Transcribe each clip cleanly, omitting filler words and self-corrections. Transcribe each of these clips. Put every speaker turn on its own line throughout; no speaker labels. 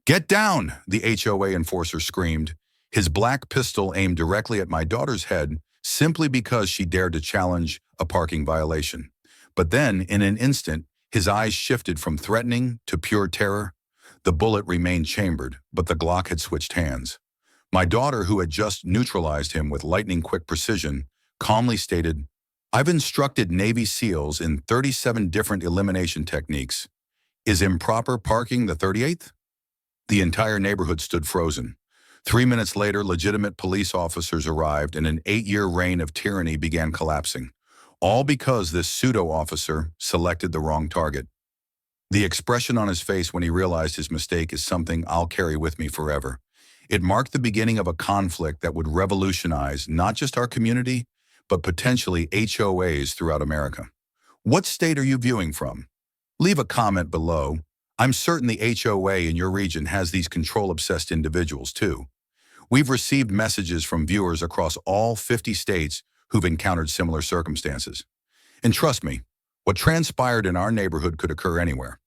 "Get down!" the HOA enforcer screamed, his black pistol aimed directly at my daughter's head simply because she dared to challenge a parking violation. But then, in an instant, his eyes shifted from threatening to pure terror. The bullet remained chambered, but the Glock had switched hands. My daughter, who had just neutralized him with lightning-quick precision, calmly stated, "I've instructed Navy SEALs in 37 different elimination techniques. Is improper parking the 38th? The entire neighborhood stood frozen. 3 minutes later, legitimate police officers arrived and an 8-year reign of tyranny began collapsing. All because this pseudo-officer selected the wrong target. The expression on his face when he realized his mistake is something I'll carry with me forever. It marked the beginning of a conflict that would revolutionize not just our community, but potentially HOAs throughout America. What state are you viewing from? Leave a comment below. I'm certain the HOA in your region has these control-obsessed individuals too. We've received messages from viewers across all 50 states who've encountered similar circumstances. And trust me, what transpired in our neighborhood could occur anywhere.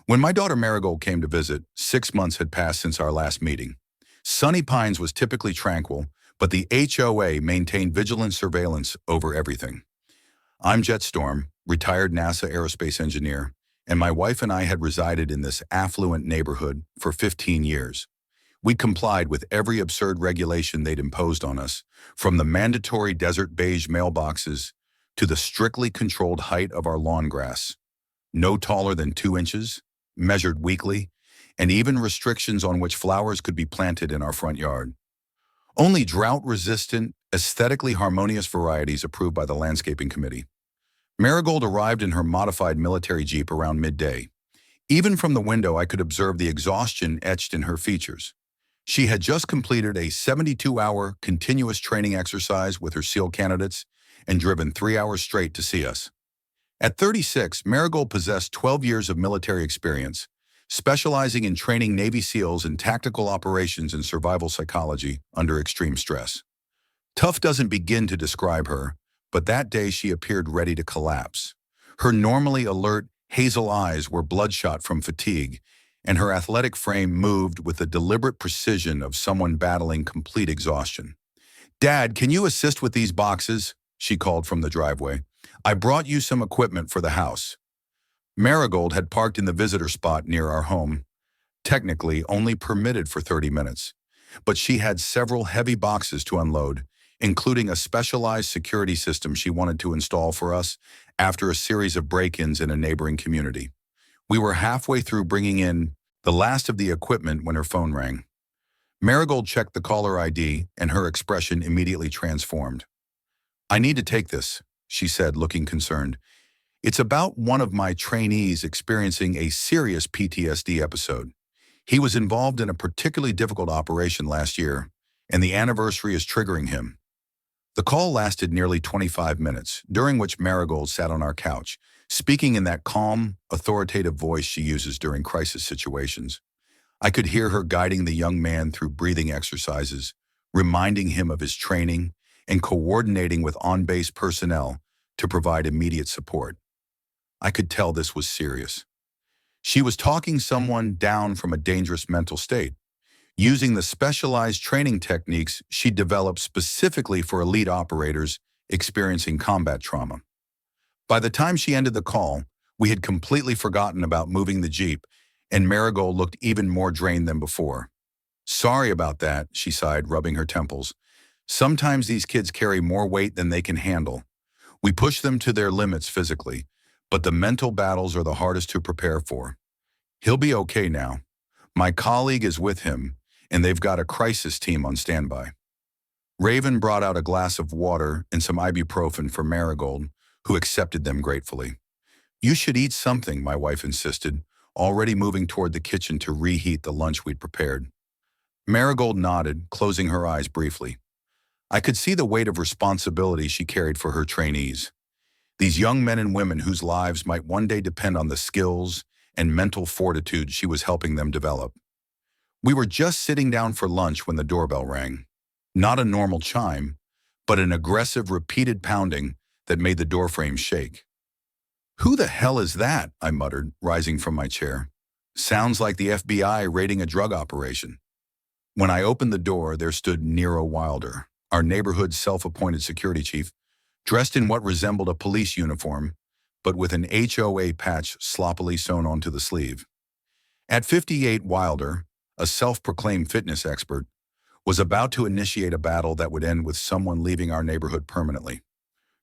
When my daughter Marigold came to visit, 6 months had passed since our last meeting. Sunny Pines was typically tranquil, but the HOA maintained vigilant surveillance over everything. I'm Jetstorm, retired NASA aerospace engineer, and my wife and I had resided in this affluent neighborhood for 15 years. We complied with every absurd regulation they'd imposed on us, from the mandatory desert beige mailboxes to the strictly controlled height of our lawn grass. No taller than 2 inches, measured weekly, and even restrictions on which flowers could be planted in our front yard. Only drought-resistant, aesthetically harmonious varieties approved by the landscaping committee. Marigold arrived in her modified military Jeep around midday. Even from the window, I could observe the exhaustion etched in her features. She had just completed a 72-hour continuous training exercise with her SEAL candidates and driven 3 hours straight to see us. At 36, Marigold possessed 12 years of military experience, specializing in training Navy SEALs in tactical operations and survival psychology under extreme stress. Tough doesn't begin to describe her, but that day she appeared ready to collapse. Her normally alert hazel eyes were bloodshot from fatigue, and her athletic frame moved with the deliberate precision of someone battling complete exhaustion. "Dad, can you assist with these boxes?" she called from the driveway. "I brought you some equipment for the house." Marigold had parked in the visitor spot near our home, technically only permitted for 30 minutes, but she had several heavy boxes to unload, including a specialized security system she wanted to install for us after a series of break-ins in a neighboring community. We were halfway through bringing in the last of the equipment when her phone rang. Marigold checked the caller ID, and her expression immediately transformed. "I need to take this," she said, looking concerned. "It's about one of my trainees experiencing a serious PTSD episode. He was involved in a particularly difficult operation last year, and the anniversary is triggering him." The call lasted nearly 25 minutes, during which Marigold sat on our couch, speaking in that calm, authoritative voice she uses during crisis situations. I could hear her guiding the young man through breathing exercises, reminding him of his training, and coordinating with on-base personnel to provide immediate support. I could tell this was serious. She was talking someone down from a dangerous mental state, using the specialized training techniques she developed specifically for elite operators experiencing combat trauma. By the time she ended the call, we had completely forgotten about moving the Jeep, and Marigold looked even more drained than before. "Sorry about that," she sighed, rubbing her temples. "Sometimes these kids carry more weight than they can handle. We push them to their limits physically, but the mental battles are the hardest to prepare for. He'll be okay now. My colleague is with him, and they've got a crisis team on standby." Raven brought out a glass of water and some ibuprofen for Marigold, who accepted them gratefully. "You should eat something," my wife insisted, already moving toward the kitchen to reheat the lunch we'd prepared. Marigold nodded, closing her eyes briefly. I could see the weight of responsibility she carried for her trainees. These young men and women whose lives might one day depend on the skills and mental fortitude she was helping them develop. We were just sitting down for lunch when the doorbell rang. Not a normal chime, but an aggressive, repeated pounding that made the doorframe shake. "Who the hell is that?" I muttered, rising from my chair. Sounds like the FBI raiding a drug operation. When I opened the door, there stood Nero Wilder, our neighborhood's self-appointed security chief, dressed in what resembled a police uniform, but with an HOA patch sloppily sewn onto the sleeve. At 58, Wilder, a self-proclaimed fitness expert, was about to initiate a battle that would end with someone leaving our neighborhood permanently.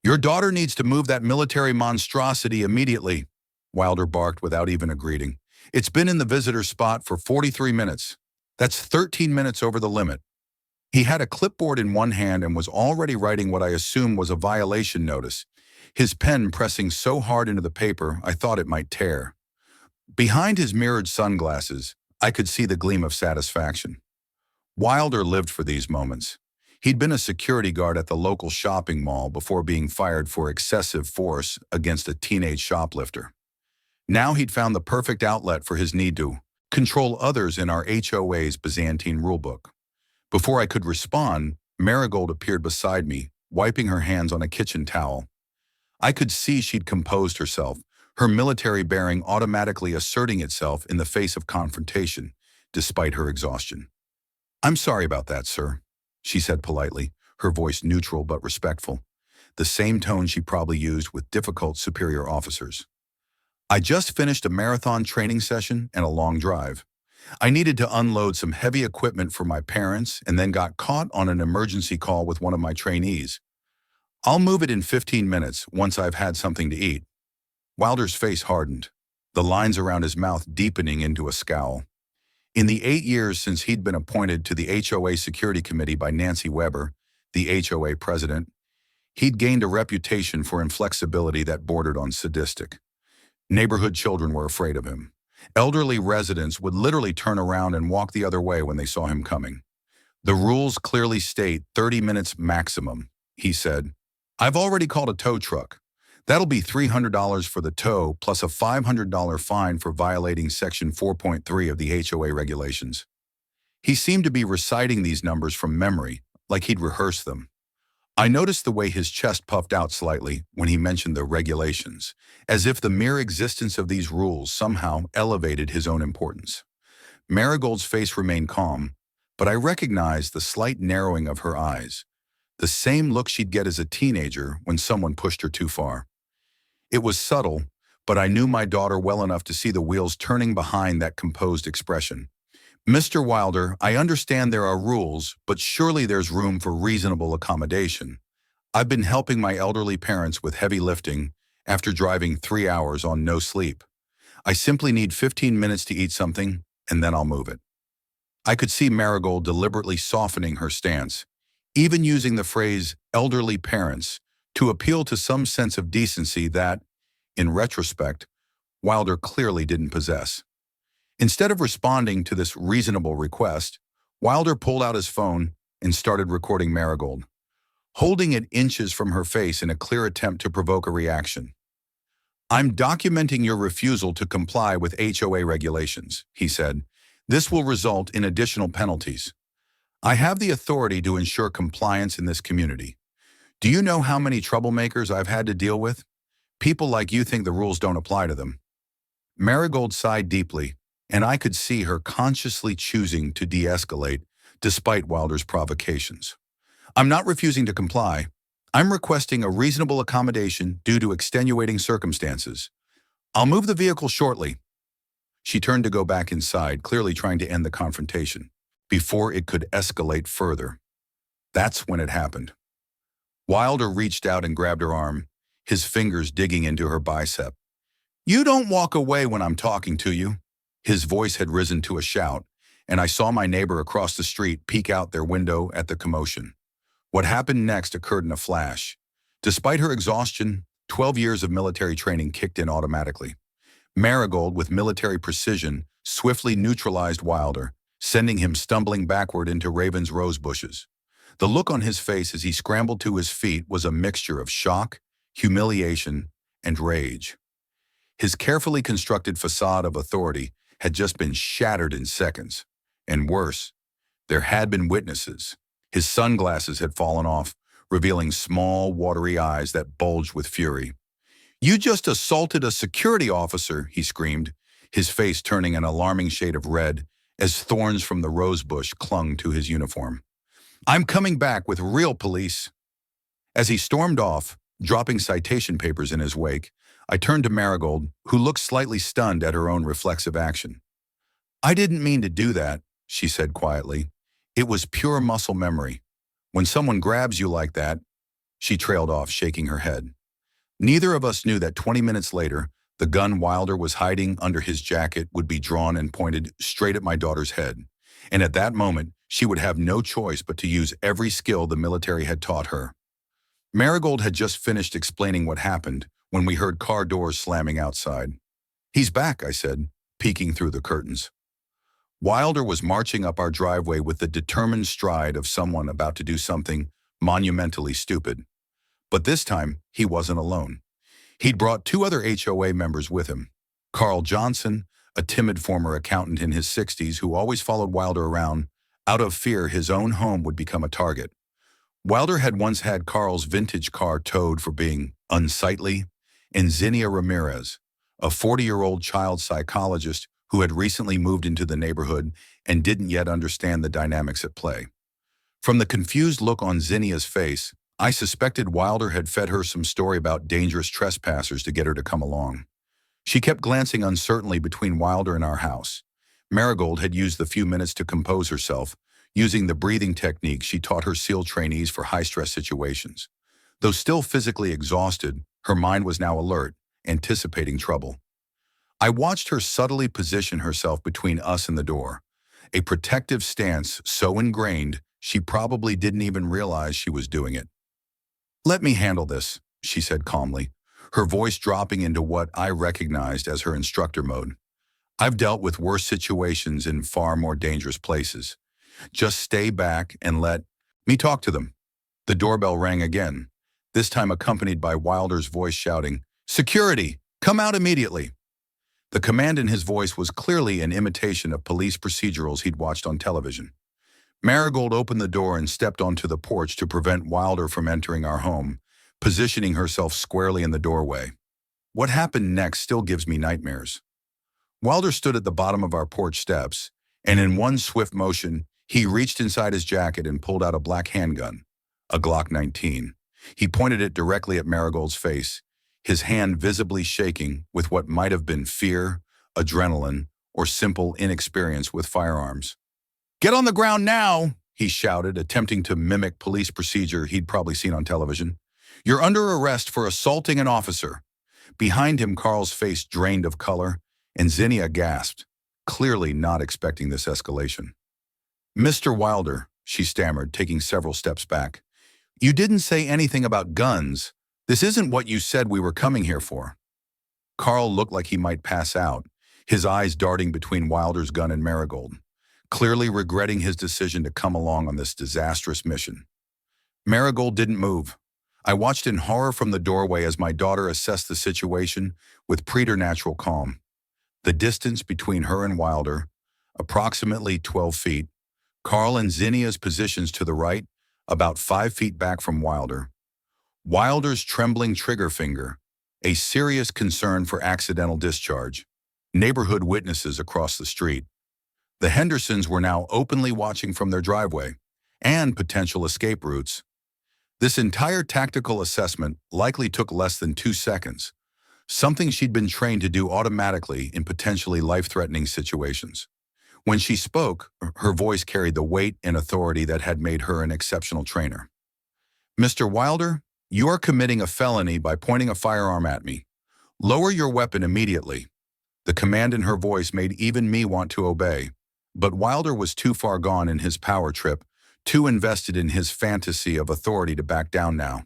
"Your daughter needs to move that military monstrosity immediately," Wilder barked without even a greeting. "It's been in the visitor spot for 43 minutes. That's 13 minutes over the limit." He had a clipboard in one hand and was already writing what I assumed was a violation notice, his pen pressing so hard into the paper I thought it might tear. Behind his mirrored sunglasses, I could see the gleam of satisfaction. Wilder lived for these moments. He'd been a security guard at the local shopping mall before being fired for excessive force against a teenage shoplifter. Now he'd found the perfect outlet for his need to control others in our HOA's Byzantine rulebook. Before I could respond, Marigold appeared beside me, wiping her hands on a kitchen towel. I could see she'd composed herself, her military bearing automatically asserting itself in the face of confrontation, despite her exhaustion. "I'm sorry about that, sir," she said politely, her voice neutral but respectful, the same tone she probably used with difficult superior officers. "I just finished a marathon training session and a long drive. I needed to unload some heavy equipment for my parents and then got caught on an emergency call with one of my trainees. I'll move it in 15 minutes once I've had something to eat." Wilder's face hardened, the lines around his mouth deepening into a scowl. In the 8 years since he'd been appointed to the HOA Security Committee by Nancy Weber, the HOA president, he'd gained a reputation for inflexibility that bordered on sadistic. Neighborhood children were afraid of him. Elderly residents would literally turn around and walk the other way when they saw him coming. "The rules clearly state 30 minutes maximum," he said. "I've already called a tow truck. That'll be $300 for the tow plus a $500 fine for violating Section 4.3 of the HOA regulations." He seemed to be reciting these numbers from memory, like he'd rehearsed them. I noticed the way his chest puffed out slightly when he mentioned the regulations, as if the mere existence of these rules somehow elevated his own importance. Marigold's face remained calm, but I recognized the slight narrowing of her eyes, the same look she'd get as a teenager when someone pushed her too far. It was subtle, but I knew my daughter well enough to see the wheels turning behind that composed expression. "Mr. Wilder, I understand there are rules, but surely there's room for reasonable accommodation. I've been helping my elderly parents with heavy lifting after driving 3 hours on no sleep. I simply need 15 minutes to eat something, and then I'll move it." I could see Marigold deliberately softening her stance, even using the phrase elderly parents to appeal to some sense of decency that, in retrospect, Wilder clearly didn't possess. Instead of responding to this reasonable request, Wilder pulled out his phone and started recording Marigold, holding it inches from her face in a clear attempt to provoke a reaction. "I'm documenting your refusal to comply with HOA regulations," he said. "This will result in additional penalties. I have the authority to ensure compliance in this community. Do you know how many troublemakers I've had to deal with? People like you think the rules don't apply to them." Marigold sighed deeply, and I could see her consciously choosing to de-escalate despite Wilder's provocations. "I'm not refusing to comply. I'm requesting a reasonable accommodation due to extenuating circumstances. I'll move the vehicle shortly." She turned to go back inside, clearly trying to end the confrontation before it could escalate further. That's when it happened. Wilder reached out and grabbed her arm, his fingers digging into her bicep. "You don't walk away when I'm talking to you." His voice had risen to a shout, and I saw my neighbor across the street peek out their window at the commotion. What happened next occurred in a flash. Despite her exhaustion, 12 years of military training kicked in automatically. Marigold, with military precision, swiftly neutralized Wilder, sending him stumbling backward into Raven's rose bushes. The look on his face as he scrambled to his feet was a mixture of shock, humiliation, and rage. His carefully constructed facade of authority had just been shattered in seconds. And worse, there had been witnesses. His sunglasses had fallen off, revealing small, watery eyes that bulged with fury. "You just assaulted a security officer," he screamed, his face turning an alarming shade of red as thorns from the rose bush clung to his uniform. "I'm coming back with real police." As he stormed off, dropping citation papers in his wake, I turned to Marigold, who looked slightly stunned at her own reflexive action. "I didn't mean to do that," she said quietly. "It was pure muscle memory. When someone grabs you like that," she trailed off, shaking her head. Neither of us knew that 20 minutes later, the gun Wilder was hiding under his jacket would be drawn and pointed straight at my daughter's head. And at that moment, she would have no choice but to use every skill the military had taught her. Marigold had just finished explaining what happened when we heard car doors slamming outside. "He's back," I said, peeking through the curtains. Wilder was marching up our driveway with the determined stride of someone about to do something monumentally stupid. But this time, he wasn't alone. He'd brought two other HOA members with him. Carl Johnson, a timid former accountant in his 60s who always followed Wilder around out of fear his own home would become a target. Wilder had once had Carl's vintage car towed for being unsightly, and Zinnia Ramirez, a 40-year-old child psychologist who had recently moved into the neighborhood and didn't yet understand the dynamics at play. From the confused look on Zinnia's face, I suspected Wilder had fed her some story about dangerous trespassers to get her to come along. She kept glancing uncertainly between Wilder and our house. Marigold had used the few minutes to compose herself, using the breathing technique she taught her SEAL trainees for high-stress situations. Though still physically exhausted, her mind was now alert, anticipating trouble. I watched her subtly position herself between us and the door, a protective stance so ingrained she probably didn't even realize she was doing it. "Let me handle this," she said calmly, her voice dropping into what I recognized as her instructor mode. "I've dealt with worse situations in far more dangerous places. Just stay back and let me talk to them." The doorbell rang again, this time accompanied by Wilder's voice shouting, "Security! Come out immediately!" The command in his voice was clearly an imitation of police procedurals he'd watched on television. Marigold opened the door and stepped onto the porch to prevent Wilder from entering our home, positioning herself squarely in the doorway. What happened next still gives me nightmares. Wilder stood at the bottom of our porch steps, and in one swift motion, he reached inside his jacket and pulled out a black handgun, a Glock 19. He pointed it directly at Marigold's face, his hand visibly shaking with what might have been fear, adrenaline, or simple inexperience with firearms. "Get on the ground now," he shouted, attempting to mimic police procedure he'd probably seen on television. "You're under arrest for assaulting an officer." Behind him, Carl's face drained of color, and Zinnia gasped, clearly not expecting this escalation. "Mr. Wilder," she stammered, taking several steps back, "you didn't say anything about guns. This isn't what you said we were coming here for." Carl looked like he might pass out, his eyes darting between Wilder's gun and Marigold, clearly regretting his decision to come along on this disastrous mission. Marigold didn't move. I watched in horror from the doorway as my daughter assessed the situation with preternatural calm. The distance between her and Wilder, approximately 12 feet, Carl and Zinnia's positions to the right, about 5 feet back from Wilder. Wilder's trembling trigger finger, a serious concern for accidental discharge. Neighborhood witnesses across the street. The Hendersons were now openly watching from their driveway, and potential escape routes. This entire tactical assessment likely took less than 2 seconds, something she'd been trained to do automatically in potentially life-threatening situations. When she spoke, her voice carried the weight and authority that had made her an exceptional trainer. "Mr. Wilder, you are committing a felony by pointing a firearm at me. Lower your weapon immediately." The command in her voice made even me want to obey. But Wilder was too far gone in his power trip, too invested in his fantasy of authority to back down now.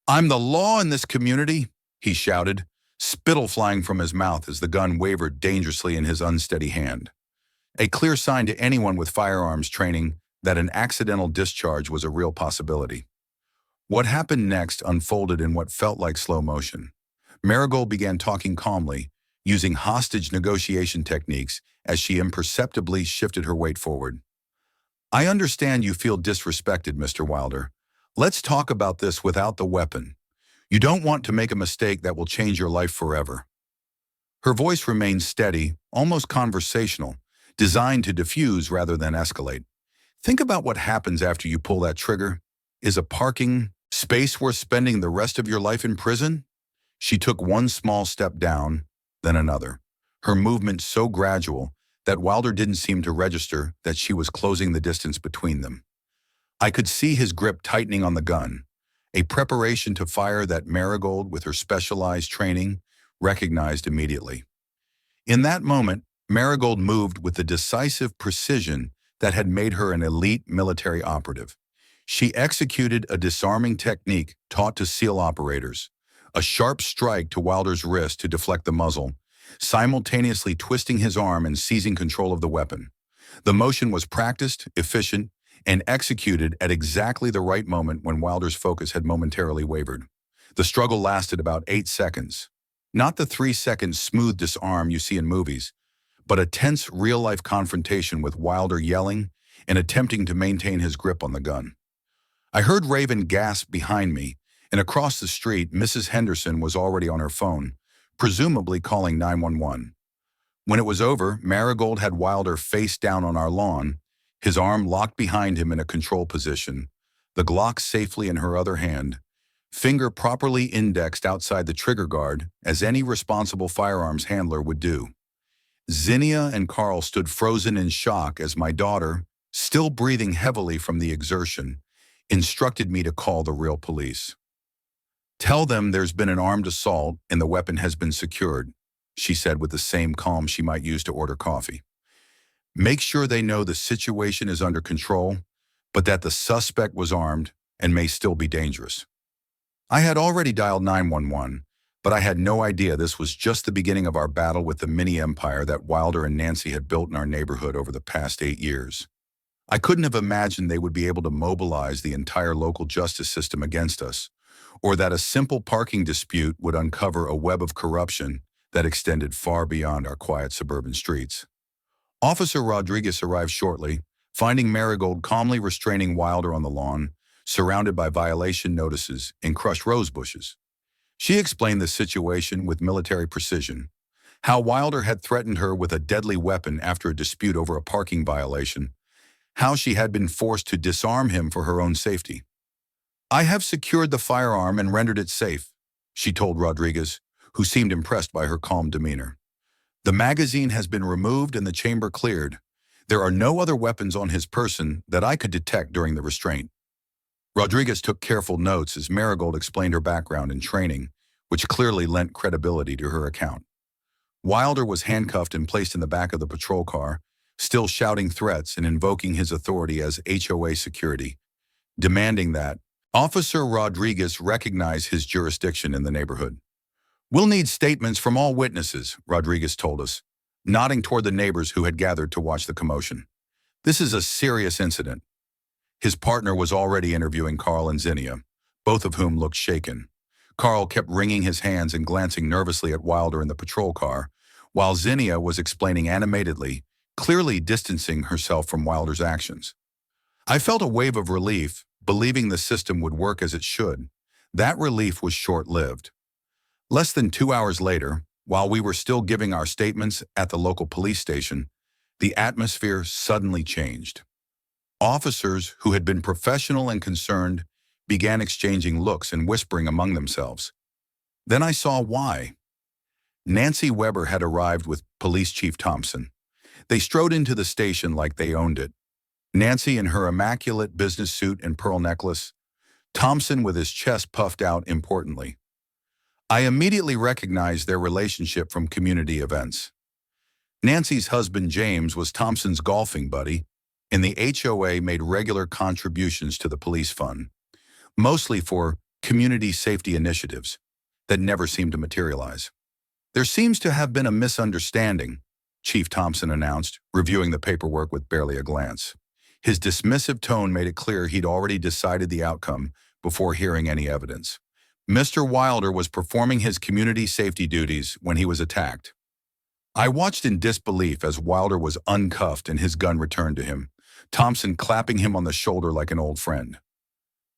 "I'm the law in this community," he shouted, spittle flying from his mouth as the gun wavered dangerously in his unsteady hand. A clear sign to anyone with firearms training that an accidental discharge was a real possibility. What happened next unfolded in what felt like slow motion. Marigold began talking calmly, using hostage negotiation techniques as she imperceptibly shifted her weight forward. "I understand you feel disrespected, Mr. Wilder. Let's talk about this without the weapon. You don't want to make a mistake that will change your life forever." Her voice remained steady, almost conversational, designed to diffuse rather than escalate. Think about what happens after you pull that trigger. Is a parking space worth spending the rest of your life in prison? She took one small step down, then another, her movement so gradual that Wilder didn't seem to register that she was closing the distance between them. I could see his grip tightening on the gun, a preparation to fire that Marigold, with her specialized training, recognized immediately. In that moment, Marigold moved with the decisive precision that had made her an elite military operative. She executed a disarming technique taught to SEAL operators, a sharp strike to Wilder's wrist to deflect the muzzle, simultaneously twisting his arm and seizing control of the weapon. The motion was practiced, efficient, and executed at exactly the right moment when Wilder's focus had momentarily wavered. The struggle lasted about 8 seconds. Not the 3-second smooth disarm you see in movies, but a tense real-life confrontation with Wilder yelling and attempting to maintain his grip on the gun. I heard Raven gasp behind me, and across the street, Mrs. Henderson was already on her phone, presumably calling 911. When it was over, Marigold had Wilder face down on our lawn, his arm locked behind him in a control position, the Glock safely in her other hand, finger properly indexed outside the trigger guard, as any responsible firearms handler would do. Zinnia and Carl stood frozen in shock as my daughter, still breathing heavily from the exertion, instructed me to call the real police. "Tell them there's been an armed assault and the weapon has been secured," she said with the same calm she might use to order coffee. "Make sure they know the situation is under control, but that the suspect was armed and may still be dangerous." I had already dialed 911, but I had no idea this was just the beginning of our battle with the mini-empire that Wilder and Nancy had built in our neighborhood over the past 8 years. I couldn't have imagined they would be able to mobilize the entire local justice system against us, or that a simple parking dispute would uncover a web of corruption that extended far beyond our quiet suburban streets. Officer Rodriguez arrived shortly, finding Marigold calmly restraining Wilder on the lawn, surrounded by violation notices and crushed rose bushes. She explained the situation with military precision, how Wilder had threatened her with a deadly weapon after a dispute over a parking violation, how she had been forced to disarm him for her own safety. "I have secured the firearm and rendered it safe," she told Rodriguez, who seemed impressed by her calm demeanor. "The magazine has been removed and the chamber cleared. There are no other weapons on his person that I could detect during the restraint." Rodriguez took careful notes as Marigold explained her background and training, which clearly lent credibility to her account. Wilder was handcuffed and placed in the back of the patrol car, still shouting threats and invoking his authority as HOA security, demanding that Officer Rodriguez recognize his jurisdiction in the neighborhood. "We'll need statements from all witnesses," Rodriguez told us, nodding toward the neighbors who had gathered to watch the commotion. "This is a serious incident." His partner was already interviewing Carl and Zinnia, both of whom looked shaken. Carl kept wringing his hands and glancing nervously at Wilder in the patrol car, while Zinnia was explaining animatedly, clearly distancing herself from Wilder's actions. I felt a wave of relief, believing the system would work as it should. That relief was short-lived. Less than 2 hours later, while we were still giving our statements at the local police station, the atmosphere suddenly changed. Officers who had been professional and concerned began exchanging looks and whispering among themselves. Then I saw why. Nancy Weber had arrived with Police Chief Thompson. They strode into the station like they owned it. Nancy in her immaculate business suit and pearl necklace, Thompson with his chest puffed out importantly. I immediately recognized their relationship from community events. Nancy's husband James was Thompson's golfing buddy, and the HOA made regular contributions to the police fund, mostly for community safety initiatives that never seemed to materialize. "There seems to have been a misunderstanding," Chief Thompson announced, reviewing the paperwork with barely a glance. His dismissive tone made it clear he'd already decided the outcome before hearing any evidence. Mr. Wilder was performing his community safety duties when he was attacked. I watched in disbelief as Wilder was uncuffed and his gun returned to him, Thompson clapping him on the shoulder like an old friend.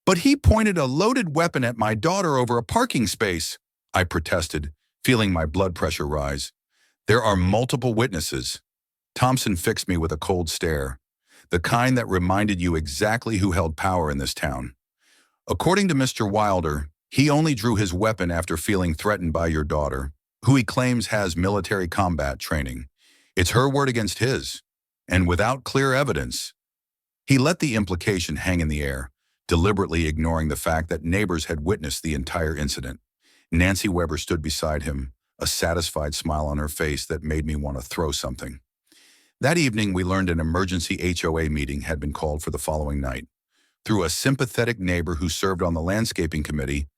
"But he pointed a loaded weapon at my daughter over a parking space," I protested, feeling my blood pressure rise. There are multiple witnesses. Thompson fixed me with a cold stare, the kind that reminded you exactly who held power in this town. According to Mr. Wilder, he only drew his weapon after feeling threatened by your daughter, who he claims has military combat training. It's her word against his, and without clear evidence. He let the implication hang in the air, deliberately ignoring the fact that neighbors had witnessed the entire incident. Nancy Weber stood beside him, a satisfied smile on her face that made me want to throw something. That evening, we learned an emergency HOA meeting had been called for the following night. Through a sympathetic neighbor who served on the landscaping committee,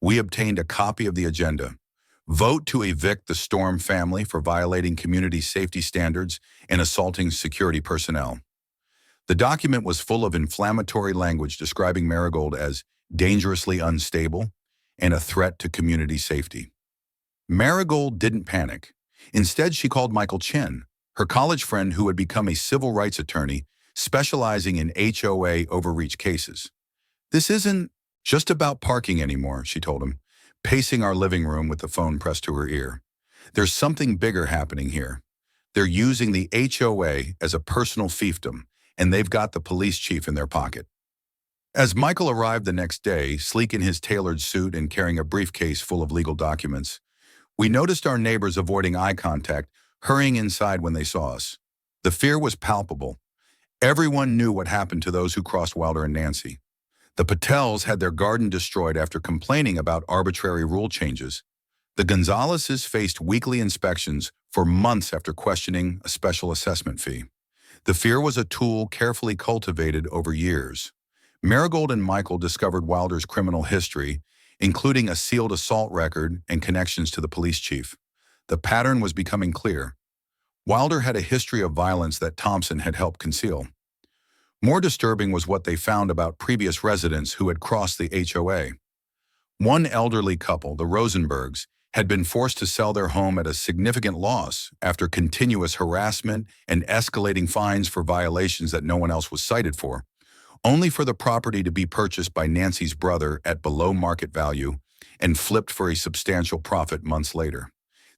we obtained a copy of the agenda. Vote to evict the Storm family for violating community safety standards and assaulting security personnel. The document was full of inflammatory language describing Marigold as dangerously unstable and a threat to community safety. Marigold didn't panic. Instead, she called Michael Chin, her college friend who had become a civil rights attorney specializing in HOA overreach cases. This isn't just about parking anymore, she told him, pacing our living room with the phone pressed to her ear. There's something bigger happening here. They're using the HOA as a personal fiefdom, and they've got the police chief in their pocket. As Michael arrived the next day, sleek in his tailored suit and carrying a briefcase full of legal documents, we noticed our neighbors avoiding eye contact, hurrying inside when they saw us. The fear was palpable. Everyone knew what happened to those who crossed Wilder and Nancy. The Patels had their garden destroyed after complaining about arbitrary rule changes. The Gonzaleses faced weekly inspections for months after questioning a special assessment fee. The fear was a tool carefully cultivated over years. Marigold and Michael discovered Wilder's criminal history, including a sealed assault record and connections to the police chief. The pattern was becoming clear. Wilder had a history of violence that Thompson had helped conceal. More disturbing was what they found about previous residents who had crossed the HOA. One elderly couple, the Rosenbergs, had been forced to sell their home at a significant loss after continuous harassment and escalating fines for violations that no one else was cited for, only for the property to be purchased by Nancy's brother at below market value and flipped for a substantial profit months later.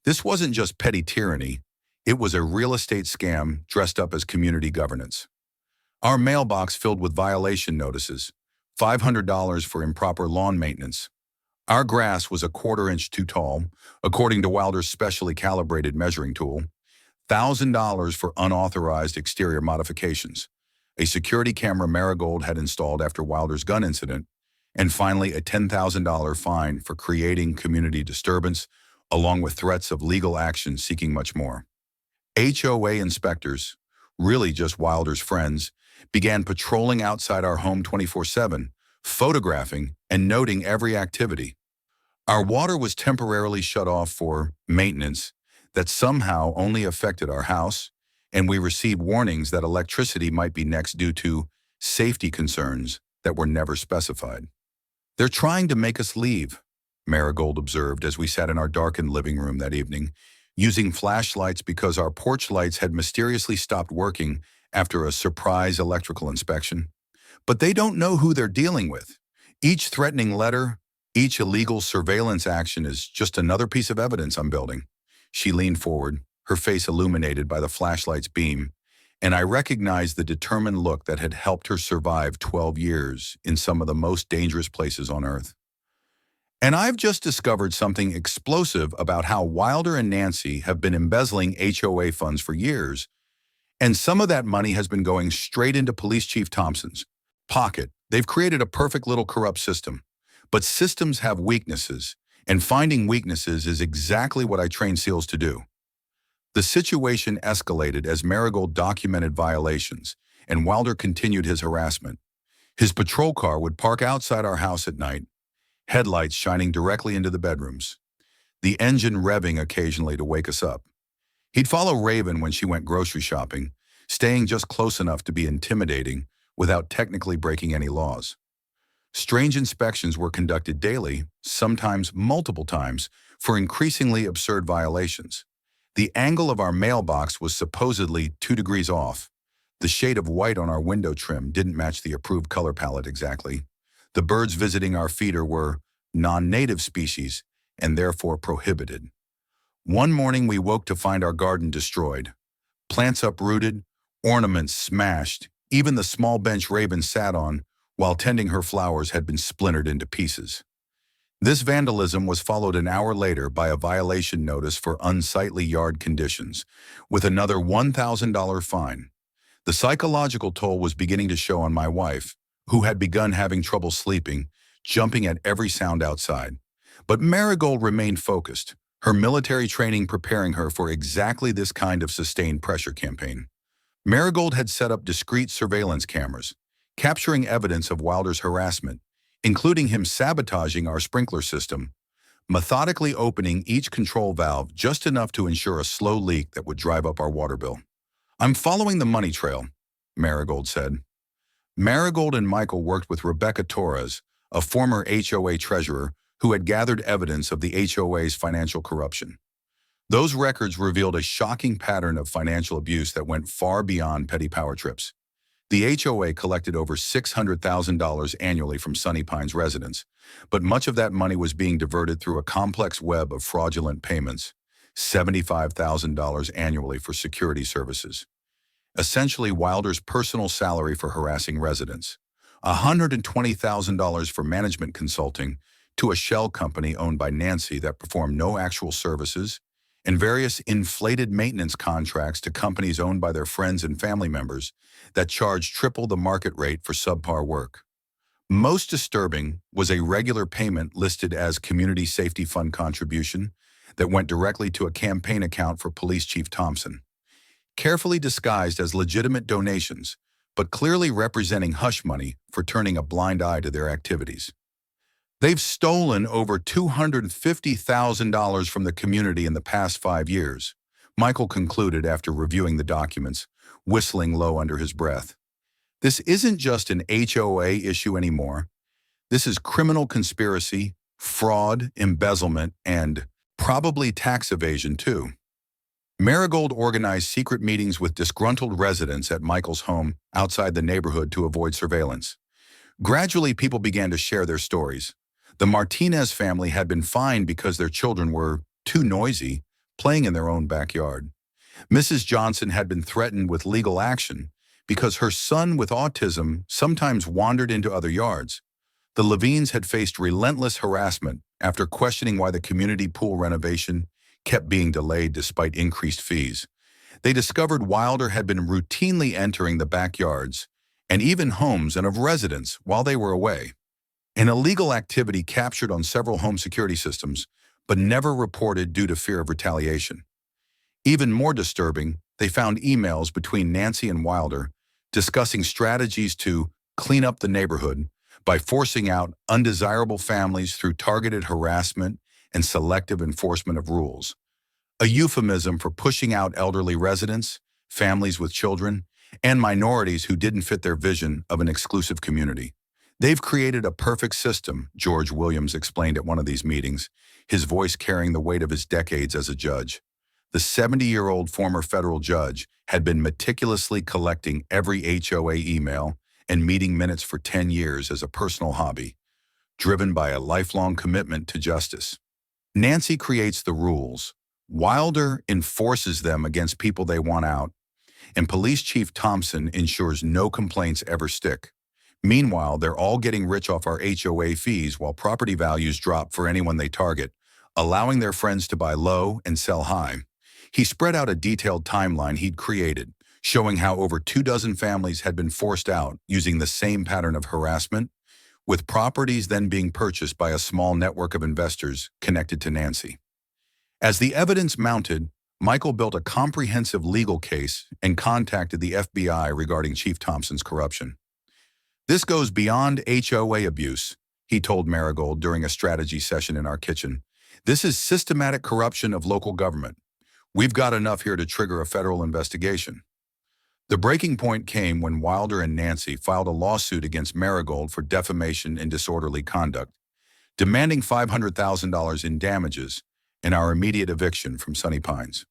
This wasn't just petty tyranny, it was a real estate scam dressed up as community governance. Our mailbox filled with violation notices, $500 for improper lawn maintenance. Our grass was a quarter-inch too tall, according to Wilder's specially calibrated measuring tool, $1,000 for unauthorized exterior modifications, a security camera Marigold had installed after Wilder's gun incident, and finally a $10,000 fine for creating community disturbance, along with threats of legal action seeking much more. HOA inspectors, really just Wilder's friends, began patrolling outside our home 24/7, photographing and noting every activity. Our water was temporarily shut off for maintenance that somehow only affected our house, and we received warnings that electricity might be next due to safety concerns that were never specified. "They're trying to make us leave," Marigold observed as we sat in our darkened living room that evening, using flashlights because our porch lights had mysteriously stopped working after a surprise electrical inspection. "But they don't know who they're dealing with. Each threatening letter, each illegal surveillance action is just another piece of evidence I'm building." She leaned forward, her face illuminated by the flashlight's beam, and I recognized the determined look that had helped her survive 12 years in some of the most dangerous places on earth. "And I've just discovered something explosive about how Wilder and Nancy have been embezzling HOA funds for years, and some of that money has been going straight into Police Chief Thompson's pocket. They've created a perfect little corrupt system. But systems have weaknesses, and finding weaknesses is exactly what I train SEALs to do." The situation escalated as Marigold documented violations, and Wilder continued his harassment. His patrol car would park outside our house at night, headlights shining directly into the bedrooms, the engine revving occasionally to wake us up. He'd follow Raven when she went grocery shopping, staying just close enough to be intimidating without technically breaking any laws. Strange inspections were conducted daily, sometimes multiple times, for increasingly absurd violations. The angle of our mailbox was supposedly 2 degrees off. The shade of white on our window trim didn't match the approved color palette exactly. The birds visiting our feeder were non-native species and therefore prohibited. One morning we woke to find our garden destroyed. Plants uprooted, ornaments smashed, even the small bench Raven sat on while tending her flowers had been splintered into pieces. This vandalism was followed an hour later by a violation notice for unsightly yard conditions, with another $1,000 fine. The psychological toll was beginning to show on my wife, who had begun having trouble sleeping, jumping at every sound outside. But Marigold remained focused, her military training preparing her for exactly this kind of sustained pressure campaign. Marigold had set up discreet surveillance cameras, capturing evidence of Wilder's harassment, including him sabotaging our sprinkler system, methodically opening each control valve just enough to ensure a slow leak that would drive up our water bill. "I'm following the money trail," Marigold said. Marigold and Michael worked with Rebecca Torres, a former HOA treasurer who had gathered evidence of the HOA's financial corruption. Those records revealed a shocking pattern of financial abuse that went far beyond petty power trips. The HOA collected over $600,000 annually from Sunny Pines residents, but much of that money was being diverted through a complex web of fraudulent payments, $75,000 annually for security services, essentially Wilder's personal salary for harassing residents, $120,000 for management consulting to a shell company owned by Nancy that performed no actual services, and various inflated maintenance contracts to companies owned by their friends and family members that charged triple the market rate for subpar work. Most disturbing was a regular payment listed as Community Safety Fund contribution that went directly to a campaign account for Police Chief Thompson, carefully disguised as legitimate donations, but clearly representing hush money for turning a blind eye to their activities. They've stolen over $250,000 from the community in the past 5 years, Michael concluded after reviewing the documents, whistling low under his breath. This isn't just an HOA issue anymore. This is criminal conspiracy, fraud, embezzlement, and probably tax evasion too. Marigold organized secret meetings with disgruntled residents at Michael's home outside the neighborhood to avoid surveillance. Gradually, people began to share their stories. The Martinez family had been fined because their children were too noisy, playing in their own backyard. Mrs. Johnson had been threatened with legal action because her son with autism sometimes wandered into other yards. The Levines had faced relentless harassment after questioning why the community pool renovation kept being delayed despite increased fees. They discovered Wilder had been routinely entering the backyards and even homes and of residents while they were away. An illegal activity captured on several home security systems, but never reported due to fear of retaliation. Even more disturbing, they found emails between Nancy and Wilder discussing strategies to clean up the neighborhood by forcing out undesirable families through targeted harassment and selective enforcement of rules, a euphemism for pushing out elderly residents, families with children, and minorities who didn't fit their vision of an exclusive community. "They've created a perfect system," George Williams explained at one of these meetings, his voice carrying the weight of his decades as a judge. The 70-year-old former federal judge had been meticulously collecting every HOA email and meeting minutes for 10 years as a personal hobby, driven by a lifelong commitment to justice. Nancy creates the rules. Wilder enforces them against people they want out, and Police Chief Thompson ensures no complaints ever stick. Meanwhile, they're all getting rich off our HOA fees while property values drop for anyone they target, allowing their friends to buy low and sell high. He spread out a detailed timeline he'd created, showing how over 24 families had been forced out using the same pattern of harassment, with properties then being purchased by a small network of investors connected to Nancy. As the evidence mounted, Michael built a comprehensive legal case and contacted the FBI regarding Chief Thompson's corruption. "This goes beyond HOA abuse," he told Marigold during a strategy session in our kitchen. "This is systematic corruption of local government. We've got enough here to trigger a federal investigation." The breaking point came when Wilder and Nancy filed a lawsuit against Marigold for defamation and disorderly conduct, demanding $500,000 in damages and our immediate eviction from Sunny Pines.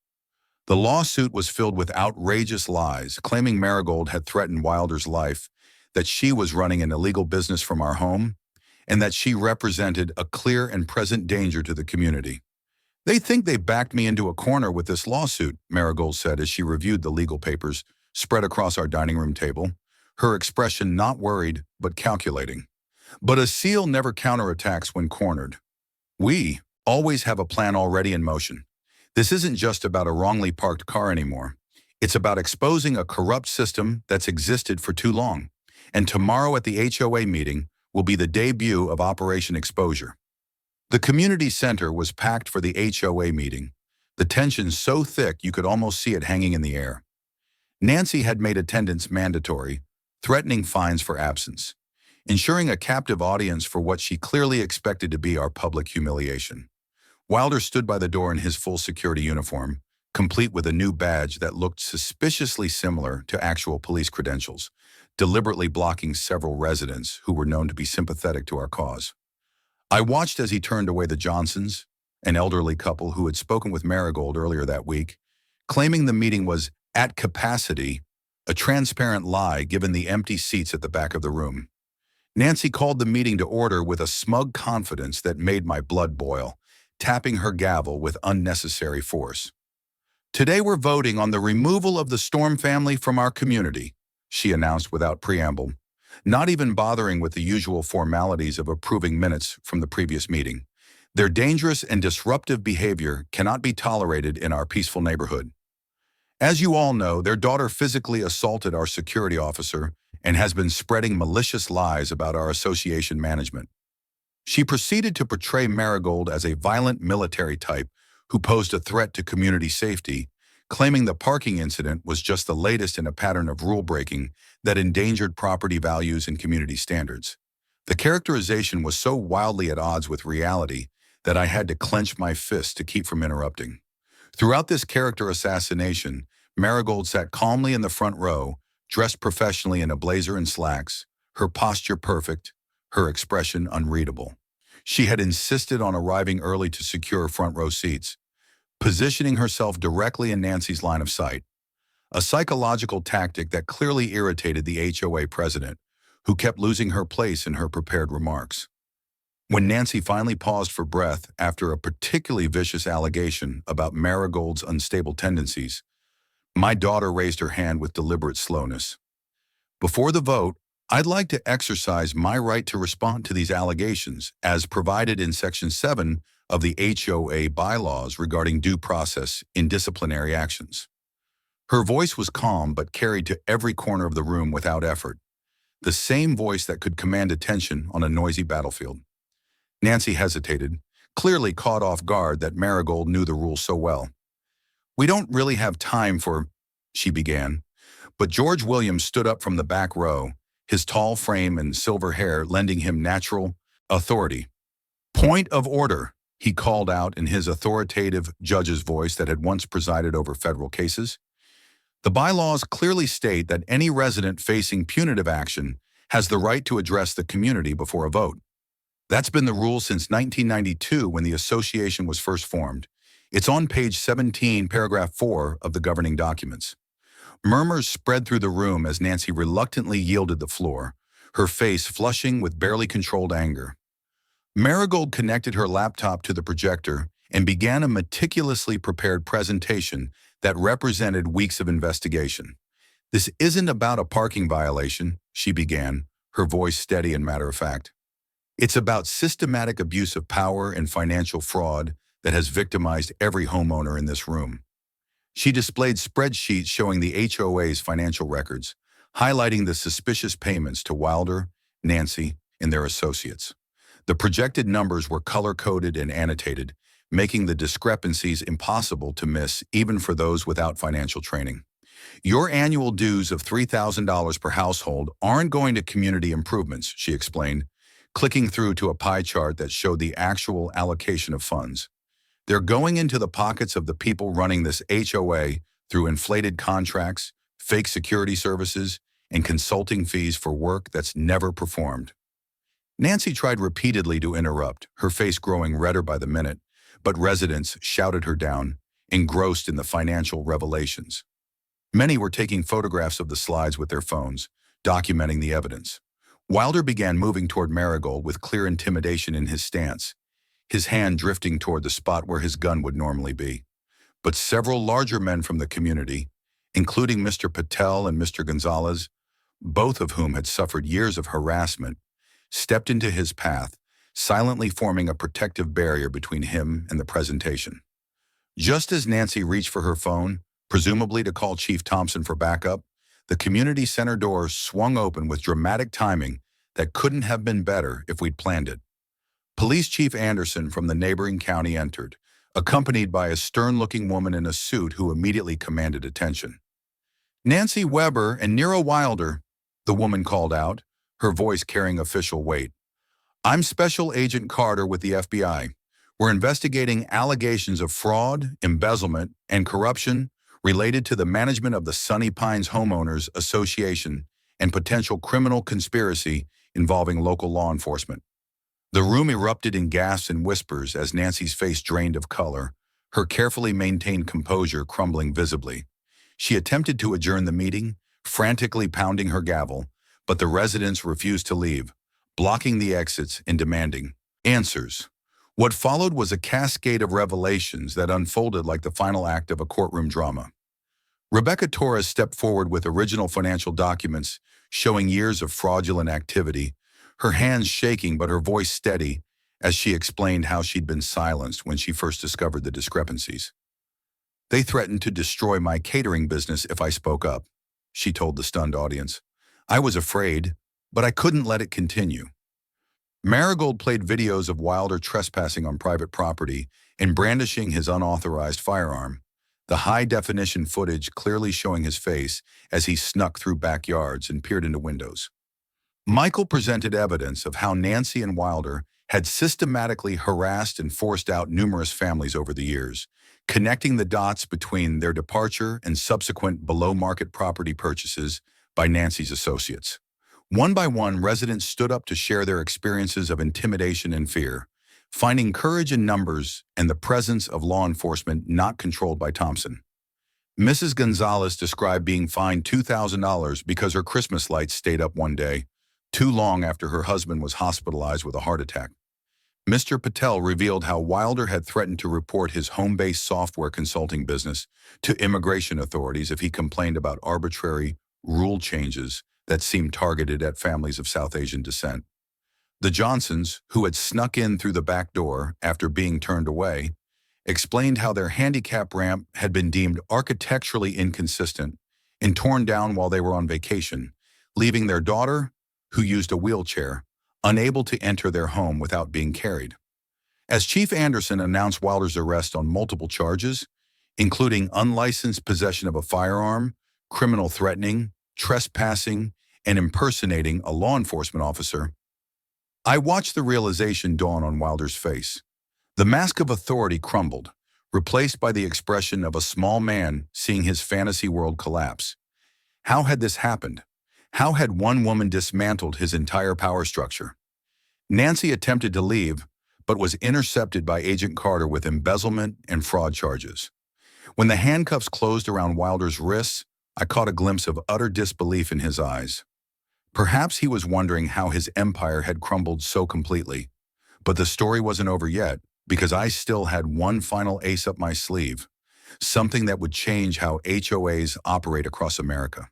The lawsuit was filled with outrageous lies, claiming Marigold had threatened Wilder's life, that she was running an illegal business from our home, and that she represented a clear and present danger to the community. They think they backed me into a corner with this lawsuit, Marigold said as she reviewed the legal papers spread across our dining room table, her expression not worried but calculating. But a seal never counterattacks when cornered. We always have a plan already in motion. This isn't just about a wrongly parked car anymore. It's about exposing a corrupt system that's existed for too long. And tomorrow at the HOA meeting will be the debut of Operation Exposure. The community center was packed for the HOA meeting, the tension so thick you could almost see it hanging in the air. Nancy had made attendance mandatory, threatening fines for absence, ensuring a captive audience for what she clearly expected to be our public humiliation. Wilder stood by the door in his full security uniform, complete with a new badge that looked suspiciously similar to actual police credentials, deliberately blocking several residents who were known to be sympathetic to our cause. I watched as he turned away the Johnsons, an elderly couple who had spoken with Marigold earlier that week, claiming the meeting was at capacity, a transparent lie given the empty seats at the back of the room. Nancy called the meeting to order with a smug confidence that made my blood boil, tapping her gavel with unnecessary force. "Today we're voting on the removal of the Storm family from our community," she announced without preamble, not even bothering with the usual formalities of approving minutes from the previous meeting. "Their dangerous and disruptive behavior cannot be tolerated in our peaceful neighborhood. As you all know, their daughter physically assaulted our security officer and has been spreading malicious lies about our association management." She proceeded to portray Marigold as a violent military type who posed a threat to community safety, claiming the parking incident was just the latest in a pattern of rule-breaking that endangered property values and community standards. The characterization was so wildly at odds with reality that I had to clench my fist to keep from interrupting. Throughout this character assassination, Marigold sat calmly in the front row, dressed professionally in a blazer and slacks, her posture perfect, her expression unreadable. She had insisted on arriving early to secure front row seats, positioning herself directly in Nancy's line of sight, a psychological tactic that clearly irritated the HOA president, who kept losing her place in her prepared remarks. When Nancy finally paused for breath after a particularly vicious allegation about Marigold's unstable tendencies, my daughter raised her hand with deliberate slowness. "Before the vote, I'd like to exercise my right to respond to these allegations as provided in Section 7 of the HOA bylaws regarding due process in disciplinary actions." Her voice was calm but carried to every corner of the room without effort, the same voice that could command attention on a noisy battlefield. Nancy hesitated, clearly caught off guard that Marigold knew the rules so well. "We don't really have time for," she began, but George Williams stood up from the back row, his tall frame and silver hair lending him natural authority. "Point of order," he called out in his authoritative judge's voice that had once presided over federal cases. "The bylaws clearly state that any resident facing punitive action has the right to address the community before a vote. That's been the rule since 1992 when the association was first formed. It's on page 17, paragraph 4 of the governing documents." Murmurs spread through the room as Nancy reluctantly yielded the floor, her face flushing with barely controlled anger. Marigold connected her laptop to the projector and began a meticulously prepared presentation that represented weeks of investigation. "This isn't about a parking violation," she began, her voice steady and matter-of-fact. "It's about systematic abuse of power and financial fraud that has victimized every homeowner in this room." She displayed spreadsheets showing the HOA's financial records, highlighting the suspicious payments to Wilder, Nancy, and their associates. The projected numbers were color-coded and annotated, making the discrepancies impossible to miss even for those without financial training. "Your annual dues of $3,000 per household aren't going to community improvements," she explained, clicking through to a pie chart that showed the actual allocation of funds. "They're going into the pockets of the people running this HOA through inflated contracts, fake security services, and consulting fees for work that's never performed." Nancy tried repeatedly to interrupt, her face growing redder by the minute, but residents shouted her down, engrossed in the financial revelations. Many were taking photographs of the slides with their phones, documenting the evidence. Wilder began moving toward Marigold with clear intimidation in his stance. his hand drifting toward the spot where his gun would normally be. But several larger men from the community, including Mr. Patel and Mr. Gonzalez, both of whom had suffered years of harassment, stepped into his path, silently forming a protective barrier between him and the presentation. Just as Nancy reached for her phone, presumably to call Chief Thompson for backup, the community center doors swung open with dramatic timing that couldn't have been better if we'd planned it. Police Chief Anderson from the neighboring county entered, accompanied by a stern-looking woman in a suit who immediately commanded attention. "Nancy Weber and Nero Wilder," the woman called out, her voice carrying official weight. "I'm Special Agent Carter with the FBI. We're investigating allegations of fraud, embezzlement, and corruption related to the management of the Sunny Pines Homeowners Association and potential criminal conspiracy involving local law enforcement." The room erupted in gasps and whispers as Nancy's face drained of color, her carefully maintained composure crumbling visibly. She attempted to adjourn the meeting, frantically pounding her gavel, but the residents refused to leave, blocking the exits and demanding answers. What followed was a cascade of revelations that unfolded like the final act of a courtroom drama. Rebecca Torres stepped forward with original financial documents showing years of fraudulent activity, her hands shaking but her voice steady as she explained how she'd been silenced when she first discovered the discrepancies. "They threatened to destroy my catering business if I spoke up," she told the stunned audience. "I was afraid, but I couldn't let it continue." Marigold played videos of Wilder trespassing on private property and brandishing his unauthorized firearm, the high-definition footage clearly showing his face as he snuck through backyards and peered into windows. Michael presented evidence of how Nancy and Wilder had systematically harassed and forced out numerous families over the years, connecting the dots between their departure and subsequent below-market property purchases by Nancy's associates. One by one, residents stood up to share their experiences of intimidation and fear, finding courage in numbers and the presence of law enforcement not controlled by Thompson. Mrs. Gonzalez described being fined $2,000 because her Christmas lights stayed up one day, too long after her husband was hospitalized with a heart attack. Mr. Patel revealed how Wilder had threatened to report his home-based software consulting business to immigration authorities if he complained about arbitrary rule changes that seemed targeted at families of South Asian descent. The Johnsons, who had snuck in through the back door after being turned away, explained how their handicap ramp had been deemed architecturally inconsistent and torn down while they were on vacation, leaving their daughter, who used a wheelchair, unable to enter their home without being carried. As Chief Anderson announced Wilder's arrest on multiple charges, including unlicensed possession of a firearm, criminal threatening, trespassing, and impersonating a law enforcement officer, I watched the realization dawn on Wilder's face. The mask of authority crumbled, replaced by the expression of a small man seeing his fantasy world collapse. How had this happened? How had one woman dismantled his entire power structure? Nancy attempted to leave, but was intercepted by Agent Carter with embezzlement and fraud charges. When the handcuffs closed around Wilder's wrists, I caught a glimpse of utter disbelief in his eyes. Perhaps he was wondering how his empire had crumbled so completely. But the story wasn't over yet, because I still had one final ace up my sleeve, something that would change how HOAs operate across America.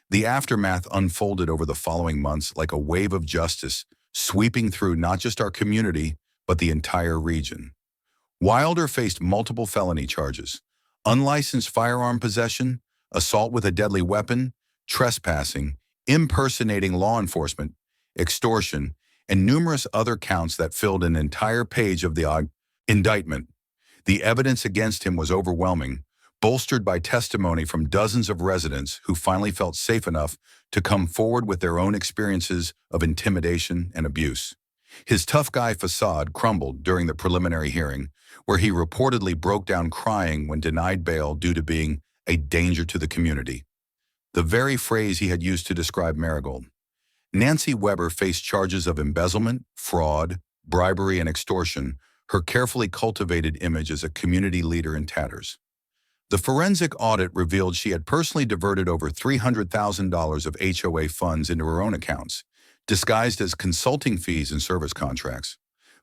The aftermath unfolded over the following months like a wave of justice, sweeping through not just our community, but the entire region. Wilder faced multiple felony charges: unlicensed firearm possession, assault with a deadly weapon, trespassing, impersonating law enforcement, extortion, and numerous other counts that filled an entire page of the indictment. The evidence against him was overwhelming, bolstered by testimony from dozens of residents who finally felt safe enough to come forward with their own experiences of intimidation and abuse. His tough guy facade crumbled during the preliminary hearing, where he reportedly broke down crying when denied bail due to being a danger to the community, the very phrase he had used to describe Marigold. Nancy Weber faced charges of embezzlement, fraud, bribery, and extortion, her carefully cultivated image as a community leader in tatters. The forensic audit revealed she had personally diverted over $300,000 of HOA funds into her own accounts, disguised as consulting fees and service contracts.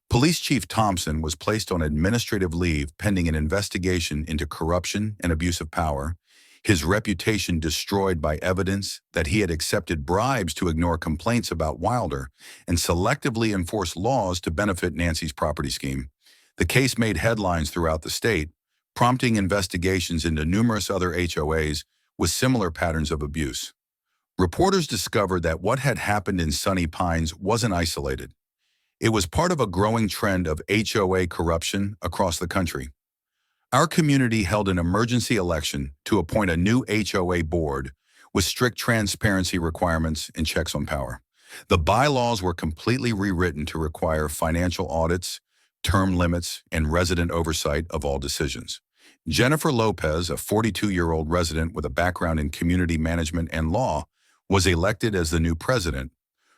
Police Chief Thompson was placed on administrative leave pending an investigation into corruption and abuse of power, his reputation destroyed by evidence that he had accepted bribes to ignore complaints about Wilder and selectively enforce laws to benefit Nancy's property scheme. The case made headlines throughout the state, prompting investigations into numerous other HOAs with similar patterns of abuse. Reporters discovered that what had happened in Sunny Pines wasn't isolated. It was part of a growing trend of HOA corruption across the country. Our community held an emergency election to appoint a new HOA board with strict transparency requirements and checks on power. The bylaws were completely rewritten to require financial audits, term limits, and resident oversight of all decisions. Jennifer Lopez, a 42-year-old resident with a background in community management and law, was elected as the new president.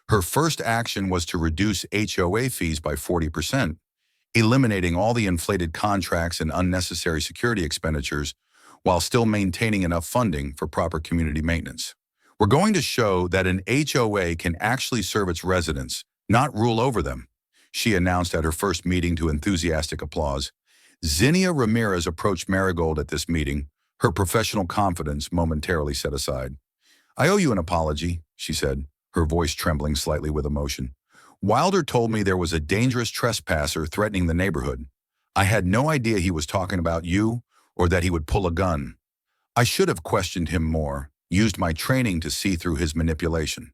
Her first action was to reduce HOA fees by 40%, eliminating all the inflated contracts and unnecessary security expenditures while still maintaining enough funding for proper community maintenance. We're going to show that an HOA can actually serve its residents, not rule over them, she announced at her first meeting to enthusiastic applause. Zinnia Ramirez approached Marigold at this meeting, her professional confidence momentarily set aside. "I owe you an apology," she said, her voice trembling slightly with emotion. "Wilder told me there was a dangerous trespasser threatening the neighborhood. I had no idea he was talking about you or that he would pull a gun. I should have questioned him more, used my training to see through his manipulation."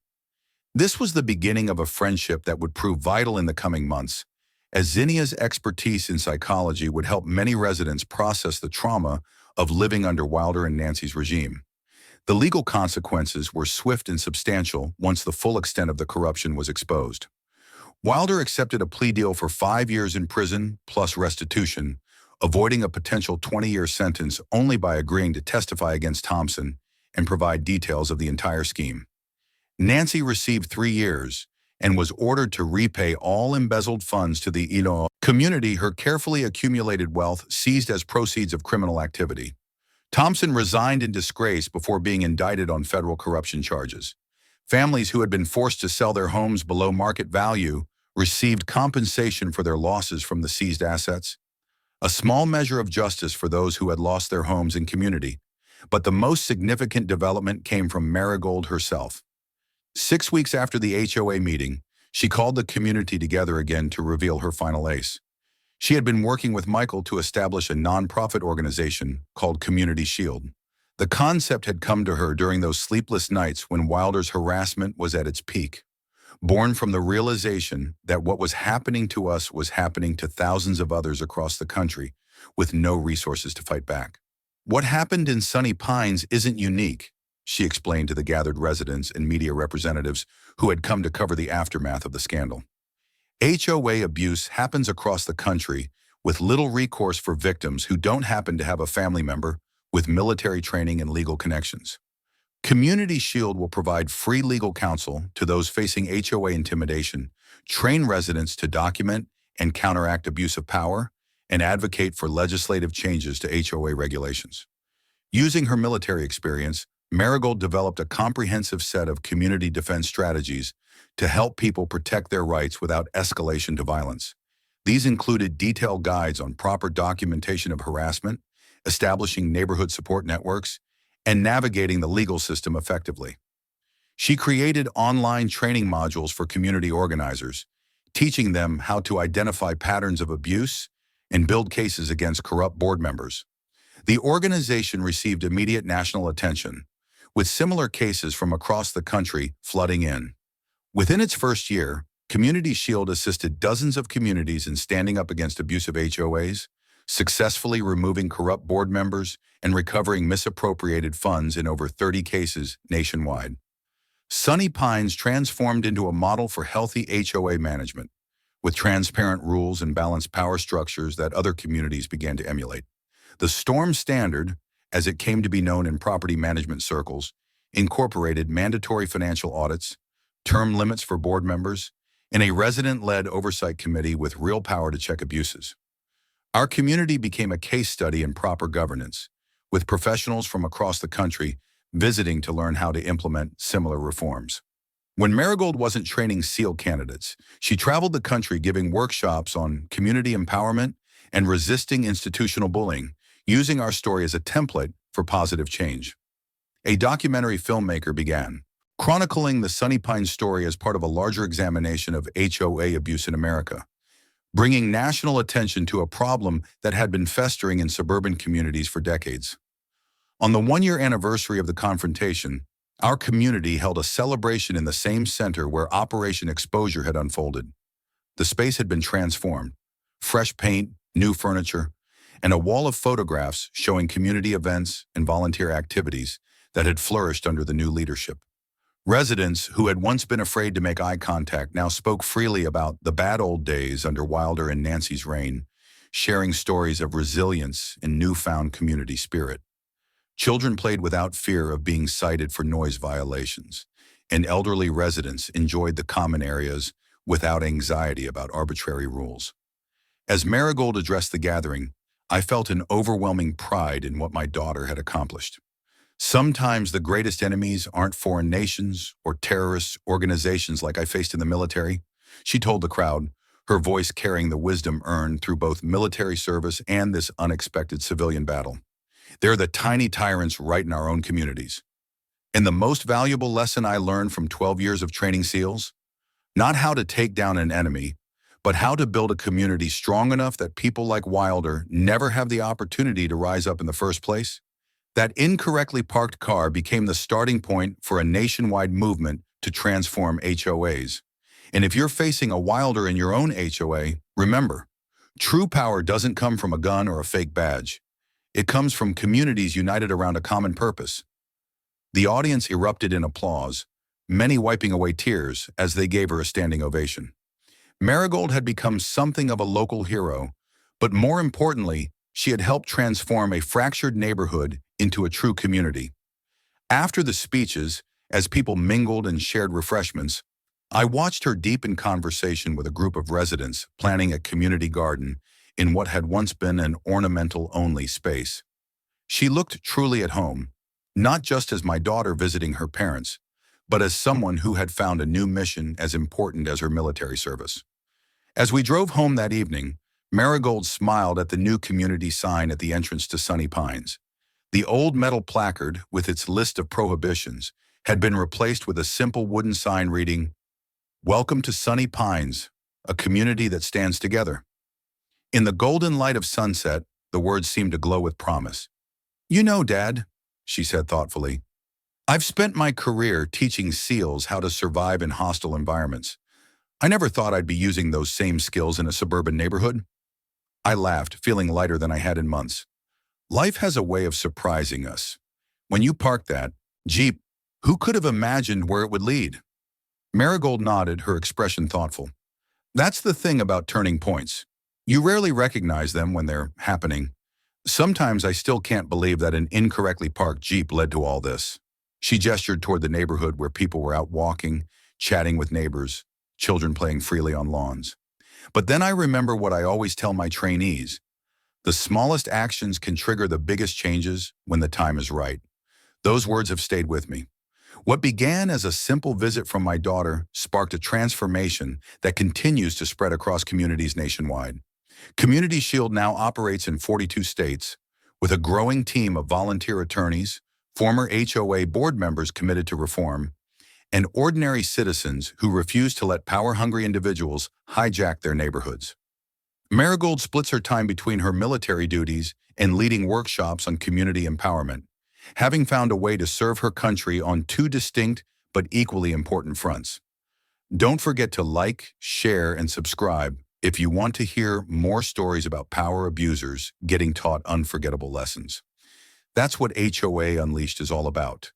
This was the beginning of a friendship that would prove vital in the coming months, as Zinnia's expertise in psychology would help many residents process the trauma of living under Wilder and Nancy's regime. The legal consequences were swift and substantial once the full extent of the corruption was exposed. Wilder accepted a plea deal for 5 years in prison plus restitution, avoiding a potential 20-year sentence only by agreeing to testify against Thompson and provide details of the entire scheme. Nancy received 3 years and was ordered to repay all embezzled funds to the HOA community, her carefully accumulated wealth seized as proceeds of criminal activity. Thompson resigned in disgrace before being indicted on federal corruption charges. Families who had been forced to sell their homes below market value received compensation for their losses from the seized assets. A small measure of justice for those who had lost their homes and community. But the most significant development came from Marigold herself. 6 weeks after the HOA meeting, she called the community together again to reveal her final ace. She had been working with Michael to establish a nonprofit organization called Community Shield. The concept had come to her during those sleepless nights when Wilder's harassment was at its peak, born from the realization that what was happening to us was happening to thousands of others across the country with no resources to fight back. "What happened in Sunny Pines isn't unique," she explained to the gathered residents and media representatives who had come to cover the aftermath of the scandal. HOA abuse happens across the country with little recourse for victims who don't happen to have a family member with military training and legal connections. Community Shield will provide free legal counsel to those facing HOA intimidation, train residents to document and counteract abuse of power, and advocate for legislative changes to HOA regulations. Using her military experience, Marigold developed a comprehensive set of community defense strategies to help people protect their rights without escalation to violence. These included detailed guides on proper documentation of harassment, establishing neighborhood support networks, and navigating the legal system effectively. She created online training modules for community organizers, teaching them how to identify patterns of abuse and build cases against corrupt board members. The organization received immediate national attention, with similar cases from across the country flooding in. Within its first year, Community Shield assisted dozens of communities in standing up against abusive HOAs, successfully removing corrupt board members, and recovering misappropriated funds in over 30 cases nationwide. Sunny Pines transformed into a model for healthy HOA management, with transparent rules and balanced power structures that other communities began to emulate. The Storm Standard, as it came to be known in property management circles, incorporated mandatory financial audits, term limits for board members, and a resident-led oversight committee with real power to check abuses. Our community became a case study in proper governance, with professionals from across the country visiting to learn how to implement similar reforms. When Marigold wasn't training SEAL candidates, she traveled the country giving workshops on community empowerment and resisting institutional bullying, using our story as a template for positive change. A documentary filmmaker began, chronicling the Sunny Pines story as part of a larger examination of HOA abuse in America, bringing national attention to a problem that had been festering in suburban communities for decades. On the one-year anniversary of the confrontation, our community held a celebration in the same center where Operation Exposure had unfolded. The space had been transformed. Fresh paint, new furniture, and a wall of photographs showing community events and volunteer activities that had flourished under the new leadership. Residents who had once been afraid to make eye contact now spoke freely about the bad old days under Wilder and Nancy's reign, sharing stories of resilience and newfound community spirit. Children played without fear of being cited for noise violations, and elderly residents enjoyed the common areas without anxiety about arbitrary rules. As Marigold addressed the gathering, I felt an overwhelming pride in what my daughter had accomplished. Sometimes the greatest enemies aren't foreign nations or terrorist organizations like I faced in the military, she told the crowd, her voice carrying the wisdom earned through both military service and this unexpected civilian battle. They're the tiny tyrants right in our own communities. And the most valuable lesson I learned from 12 years of training SEALs? Not how to take down an enemy, but how to build a community strong enough that people like Wilder never have the opportunity to rise up in the first place. That incorrectly parked car became the starting point for a nationwide movement to transform HOAs. And if you're facing a Wilder in your own HOA, remember, true power doesn't come from a gun or a fake badge. It comes from communities united around a common purpose. The audience erupted in applause, many wiping away tears as they gave her a standing ovation. Marigold had become something of a local hero, but more importantly, she had helped transform a fractured neighborhood into a true community. After the speeches, as people mingled and shared refreshments, I watched her deep in conversation with a group of residents planning a community garden in what had once been an ornamental-only space. She looked truly at home, not just as my daughter visiting her parents, but as someone who had found a new mission as important as her military service. As we drove home that evening, Marigold smiled at the new community sign at the entrance to Sunny Pines. The old metal placard, with its list of prohibitions, had been replaced with a simple wooden sign reading, "Welcome to Sunny Pines, a community that stands together." In the golden light of sunset, the words seemed to glow with promise. "You know, Dad," she said thoughtfully, "I've spent my career teaching SEALs how to survive in hostile environments. I never thought I'd be using those same skills in a suburban neighborhood." I laughed, feeling lighter than I had in months. Life has a way of surprising us. When you parked that Jeep, who could have imagined where it would lead? Marigold nodded, her expression thoughtful. That's the thing about turning points. You rarely recognize them when they're happening. Sometimes I still can't believe that an incorrectly parked Jeep led to all this. She gestured toward the neighborhood where people were out walking, chatting with neighbors, children playing freely on lawns. But then I remember what I always tell my trainees. The smallest actions can trigger the biggest changes when the time is right. Those words have stayed with me. What began as a simple visit from my daughter sparked a transformation that continues to spread across communities nationwide. Community Shield now operates in 42 states, with a growing team of volunteer attorneys, former HOA board members committed to reform, and ordinary citizens who refuse to let power-hungry individuals hijack their neighborhoods. Marigold splits her time between her military duties and leading workshops on community empowerment, having found a way to serve her country on two distinct but equally important fronts. Don't forget to like, share, and subscribe if you want to hear more stories about power abusers getting taught unforgettable lessons. That's what HOA Unleashed is all about.